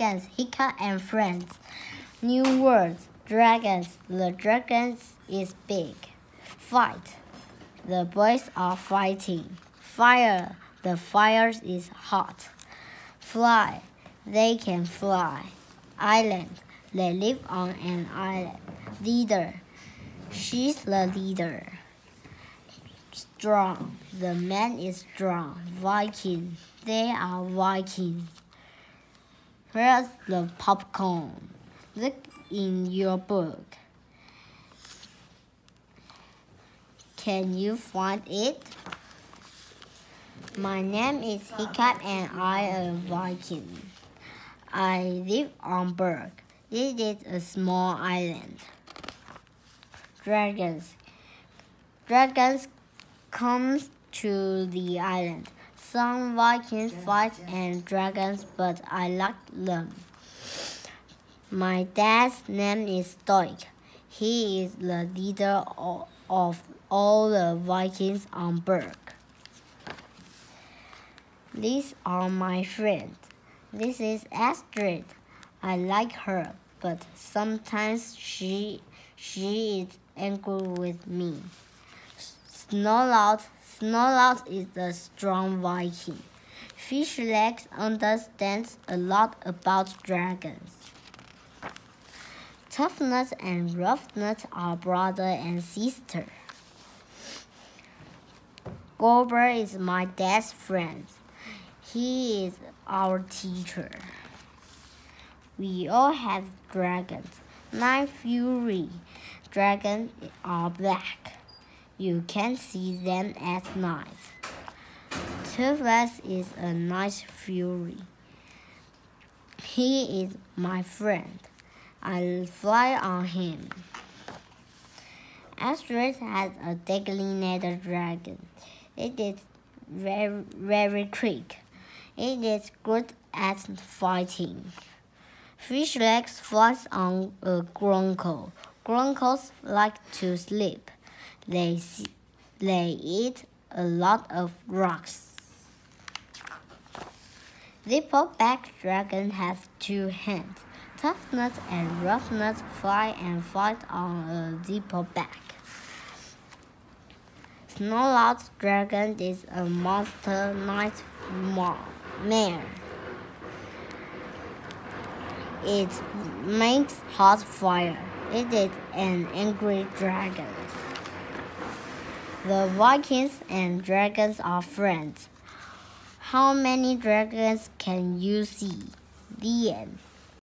Dragons Hiccup and Friends. New words. Dragons. The dragons is big. Fight. The boys are fighting. Fire. The fire is hot. Fly. They can fly. Island. They live on an island. Leader. She's the leader. Strong. The man is strong. Viking. They are Vikings. Where's the popcorn? Look in your book. Can you find it? My name is Hiccup and I am a Viking. I live on Berg. It is a small island. Dragons. Dragons comes to the island. Some Vikings fight and dragons, but I like them. My dad's name is Stoic. He is the leader of all the Vikings on Berg. These are my friends. This is Astrid. I like her, but sometimes she is angry with me. Snorlaut is a strong Viking. Fishlegs understands a lot about dragons. Toughnut and Roughnut are brother and sister. Gober is my dad's friend. He is our teacher. We all have dragons. Night Fury dragons are black. You can see them at night. Toothless is a night fury. He is my friend. I'll fly on him. Astrid has a deadly nether dragon. It is very, very quick. It is good at fighting. Fishlegs flies on a grunkle. Grunkles like to sleep. They eat a lot of rocks. Zipperback dragon has two hands. Toughnut and Roughnut fly and fight on a zipperback. Snorlaut dragon is a monster nightmare. It makes hot fire. It is an angry dragon. The Vikings and dragons are friends. How many dragons can you see? The end.